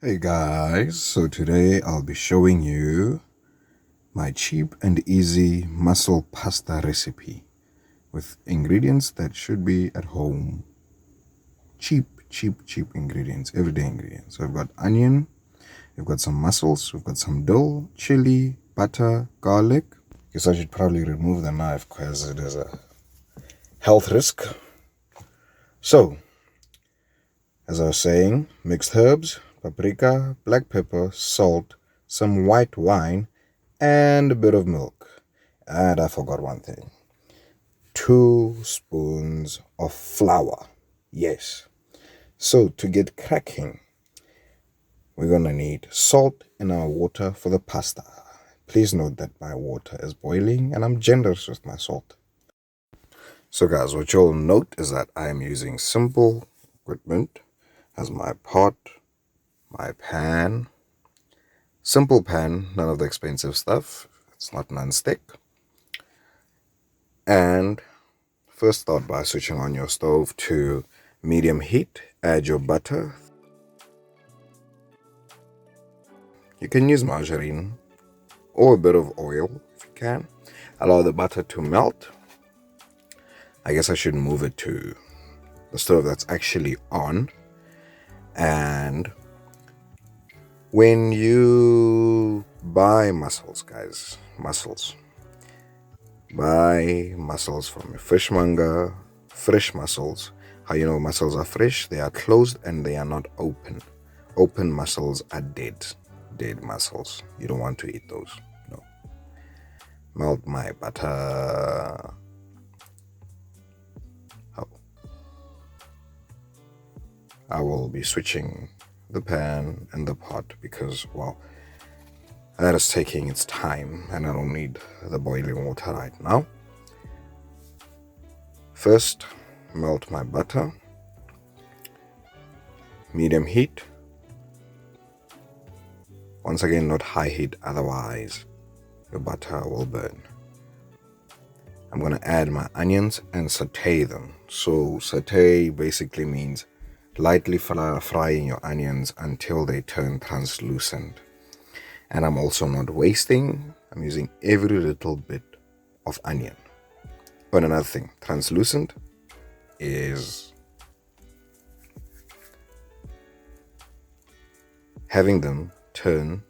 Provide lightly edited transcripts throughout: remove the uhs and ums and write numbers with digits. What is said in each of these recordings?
Hey guys, so today I'll be showing you my cheap and easy mussel pasta recipe with ingredients that should be at home. Cheap ingredients, everyday ingredients. So I've got onion, we've got some mussels, we've got some dill, chili, butter, garlic. Guess I should probably remove the knife because it is a health risk. So, as I was saying, mixed herbs, paprika, black pepper, salt, some white wine, and a bit of milk. And I forgot one thing. 2 spoons of flour. Yes. So to get cracking, we're gonna need salt in our water for the pasta. Please note that my water is boiling and I'm generous with my salt. So guys, what you'll note is that I am using simple equipment as my pot, my pan, simple pan, none of the expensive stuff. It's not non-stick. And first start by switching on your stove to medium heat. Add your butter. You can use margarine or a bit of oil if you can. Allow the butter to melt. I guess I should move it to the stove that's actually on. And when you buy mussels, guys, buy mussels from a fishmonger, fresh mussels. How you know mussels are fresh? They are closed and they are not open. Open mussels are dead mussels. You don't want to eat those. No. Melt my butter. Oh. I will be switching the pan and the pot because, well, that is taking its time and I don't need the boiling water right now. First, melt my butter. Medium heat. Once again, not high heat, otherwise your butter will burn. I'm going to add my onions and saute them. So saute basically means lightly frying your onions until they turn translucent. And I'm also not wasting. I'm using every little bit of onion. But another thing, translucent is having them turn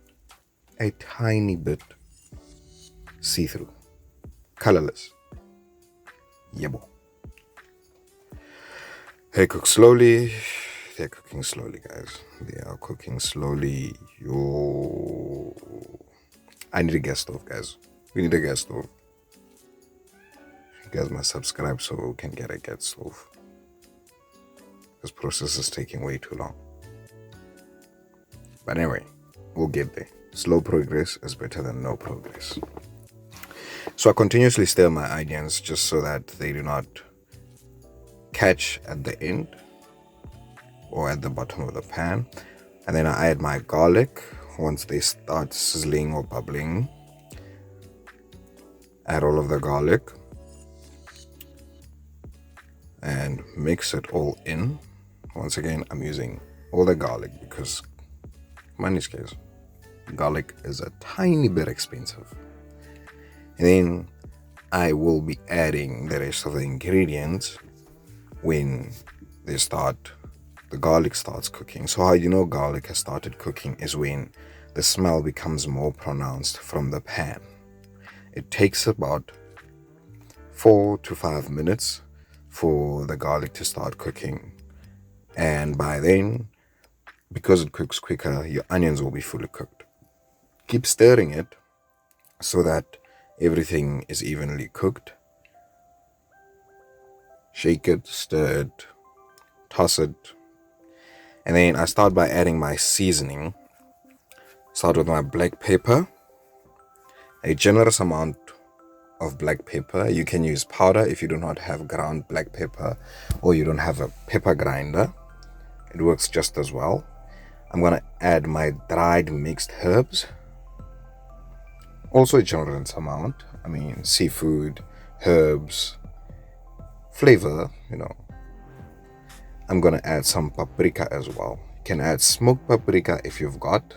a tiny bit see-through, colorless. Yebo. They cook slowly. They're cooking slowly, guys. They are cooking slowly. I need a gas stove, guys. We need a gas stove. You guys must subscribe so we can get a gas stove. This process is taking way too long. But anyway, we'll get there. Slow progress is better than no progress. So I continuously stir my onions just so that they do not catch at the end or at the bottom of the pan. And then I add my garlic. Once they start sizzling or bubbling, add all of the garlic and mix it all in. Once again, I'm using all the garlic because money's scarce. Garlic is a tiny bit expensive. And then I will be adding the rest of the ingredients when the garlic starts cooking. So how you know garlic has started cooking is when the smell becomes more pronounced from the pan. It takes about 4 to 5 minutes for the garlic to start cooking. And by then, because it cooks quicker, your onions will be fully cooked. Keep stirring it so that everything is evenly cooked. Shake it, stir it, toss it. And then I start by adding my seasoning. Start with my black pepper. A generous amount of black pepper. You can use powder if you do not have ground black pepper or you don't have a pepper grinder. It works just as well. I'm going to add my dried mixed herbs. Also a generous amount. I mean, seafood, herbs, flavor, I'm going to add some paprika as well. Can add smoked paprika if you've got.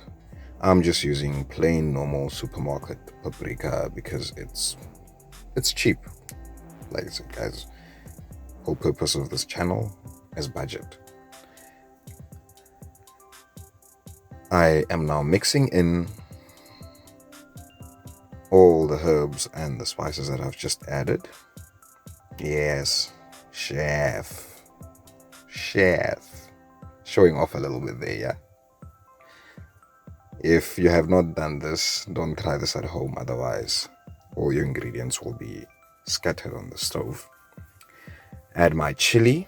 I'm just using plain normal supermarket paprika because it's cheap. Like I said, guys, whole purpose of this channel is budget. I am now mixing in all the herbs and the spices that I've just added. Yes, chef. Showing off a little bit there, yeah? If you have not done this, don't try this at home, otherwise all your ingredients will be scattered on the stove. Add my chili.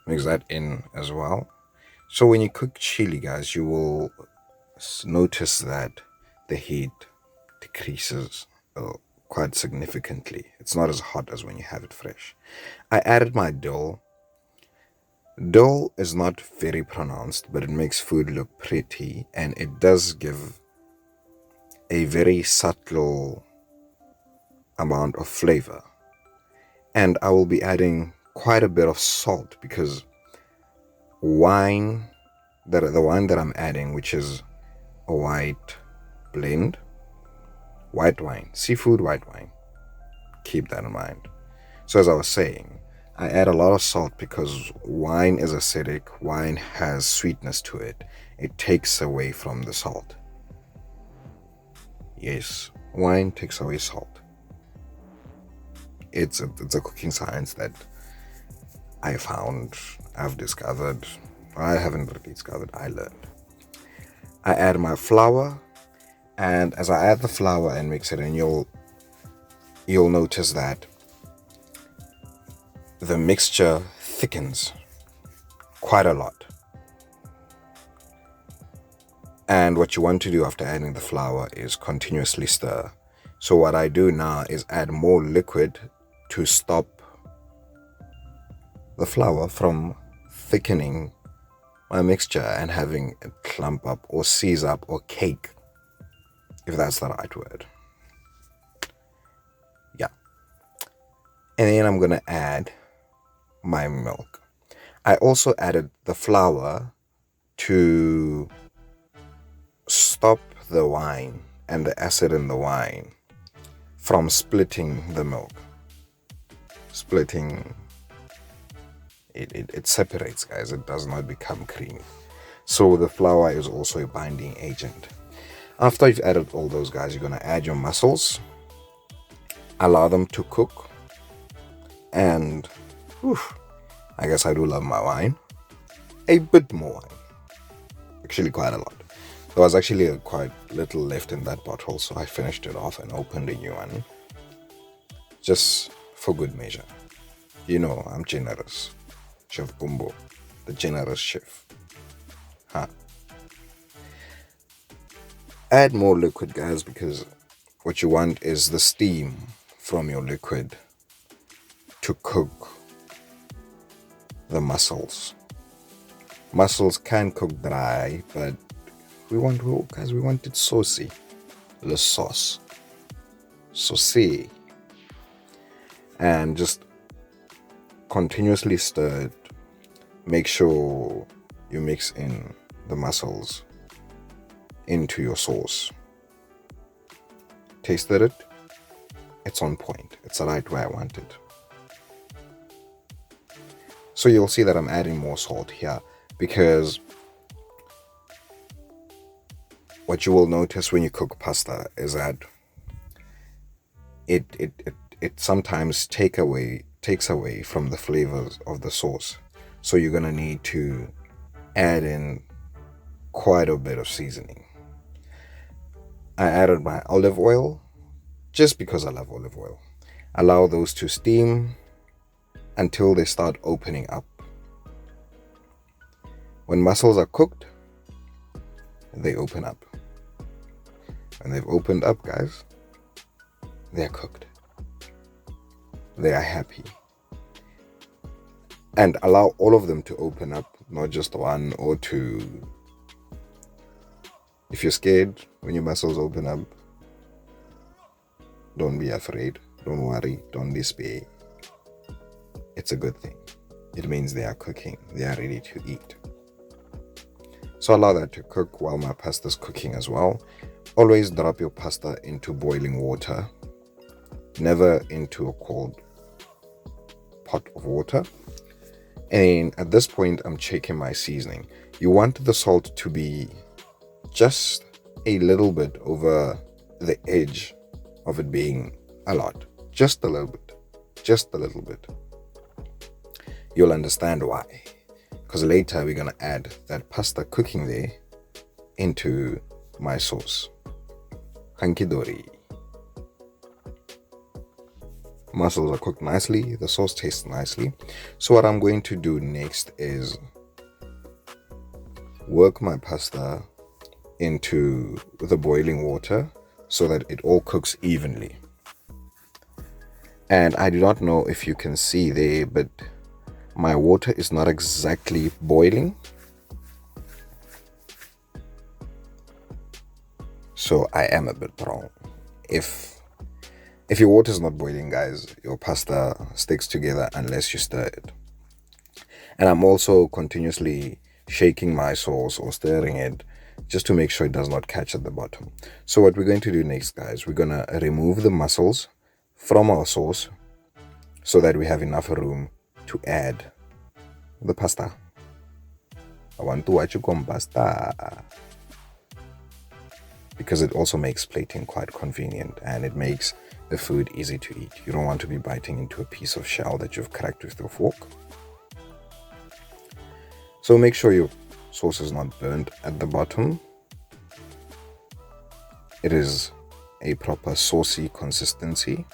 Mix that in as well. So when you cook chili, guys, you will notice that the heat decreases quite significantly. It's not as hot as when you have it fresh. I added my dill. Dill is not very pronounced, but it makes food look pretty, and it does give a very subtle amount of flavor. And I will be adding quite a bit of salt because the wine that I'm adding, which is a white blend, white wine, seafood white wine. Keep that in mind. So as I was saying, I add a lot of salt because wine is acidic. Wine has sweetness to it. It takes away from the salt. Yes, wine takes away salt. It's a cooking science that I've discovered. I haven't really discovered, I learned. I add my flour, and as I add the flour and mix it in, you'll notice that the mixture thickens quite a lot. And what you want to do after adding the flour is continuously stir. So what I do now is add more liquid to stop the flour from thickening my mixture and having it clump up or seize up or cake, if that's the right word. Yeah. And then I'm gonna add my milk. I also added the flour to stop the wine and the acid in the wine from splitting the milk. Splitting it separates, guys. It does not become creamy. So the flour is also a binding agent. After you've added all those, guys, you're gonna add your mussels, allow them to cook, and I guess I do love my wine. A bit more wine. Actually quite a lot. There was actually quite little left in that bottle, so I finished it off and opened a new one. Just for good measure. You know, I'm generous. Chef Bumbo, the generous chef. Add more liquid, guys, because what you want is the steam from your liquid to cook the mussels. Mussels can cook dry, but we want it saucy. The sauce. Saucy. And just continuously stir it. Make sure you mix in the mussels into your sauce. Tasted it? It's on point. It's right where I want it. So you'll see that I'm adding more salt here because what you will notice when you cook pasta is that it sometimes takes away from the flavors of the sauce. So you're gonna need to add in quite a bit of seasoning. I added my olive oil just because I love olive oil. Allow those to steam until they start opening up. When mussels are cooked, they open up. When they've opened up, guys, they're cooked. They are happy. And allow all of them to open up, not just one or two. If you're scared when your mussels open up, don't be afraid. Don't worry. Don't despair. It's a good thing. it means they are cooking. They are ready to eat. So allow that to cook while my pasta is cooking as well. Always drop your pasta into boiling water, never into a cold pot of water. And at this point, I'm checking my seasoning. You want the salt to be just a little bit over the edge of it being a lot. Just a little bit. Just a little bit. You'll understand why. Because later we're going to add that pasta cooking there into my sauce. Hanky dory. Mussels are cooked nicely. The sauce tastes nicely. So what I'm going to do next is work my pasta into the boiling water so that it all cooks evenly. And I do not know if you can see there, but my water is not exactly boiling. So I am a bit wrong. If your water is not boiling, guys, your pasta sticks together unless you stir it. And I'm also continuously shaking my sauce or stirring it just to make sure it does not catch at the bottom. So what we're going to do next, guys, we're going to remove the mussels from our sauce so that we have enough room to add the pasta. I want to watch you come pasta. Because it also makes plating quite convenient and it makes the food easy to eat. You don't want to be biting into a piece of shell that you've cracked with your fork. So make sure your sauce is not burnt at the bottom. It is a proper saucy consistency.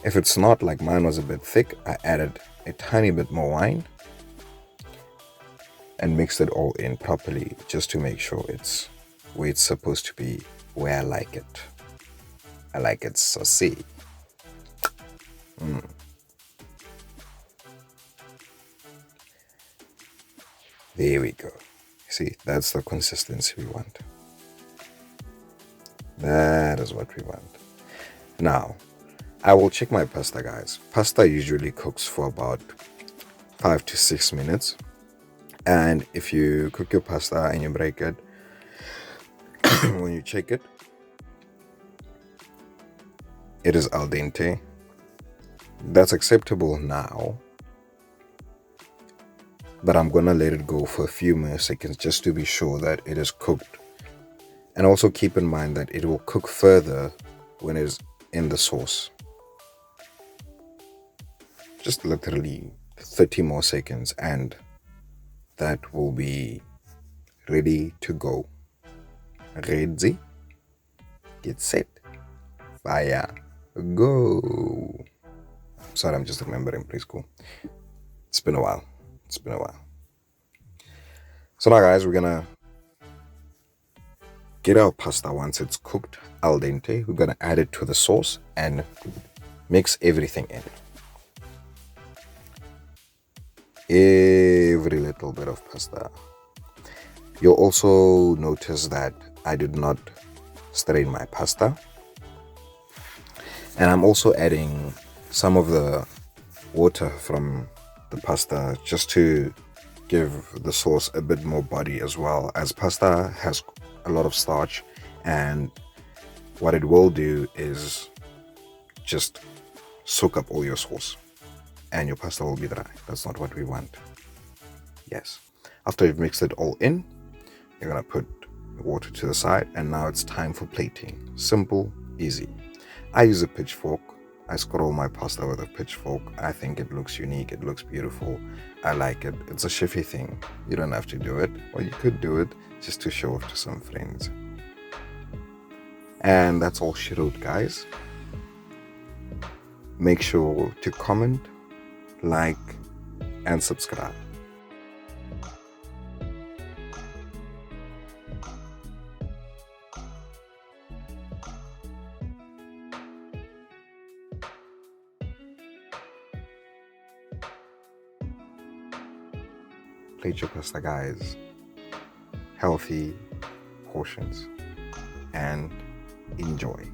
If it's not, like mine was a bit thick, I added a tiny bit more wine and mixed it all in properly just to make sure it's where it's supposed to be, where I like it. I like it saucy. There we go. See, that's the consistency we want. That is what we want. Now, I will check my pasta, guys. Pasta usually cooks for about 5 to 6 minutes. And if you cook your pasta and you break it, when you check it, it is al dente. That's acceptable now. But I'm gonna let it go for a few more seconds just to be sure that it is cooked. And also keep in mind that it will cook further when it is in the sauce. Just literally 30 more seconds and that will be ready to go. Ready, get set, fire, go. Sorry, I'm just remembering preschool. It's been a while. So now, guys, we're gonna get our pasta once it's cooked al dente. We're gonna add it to the sauce and mix everything in. Every little bit of pasta. You'll also notice that I did not strain my pasta. And I'm also adding some of the water from the pasta just to give the sauce a bit more body as well, as pasta has a lot of starch, and what it will do is just soak up all your sauce and your pasta will be dry. That's not what we want. Yes. After you've mixed it all in, you're gonna put water to the side, and now it's time for plating. Simple, easy. I use a pitchfork. I scroll my pasta with a pitchfork. I think it looks unique, it looks beautiful. I like it. It's a chefy thing. You don't have to do it, or you could do it just to show off to some friends. And that's all she wrote, guys. Make sure to comment, like, and subscribe. Plate your pasta, guys. Healthy portions and enjoy.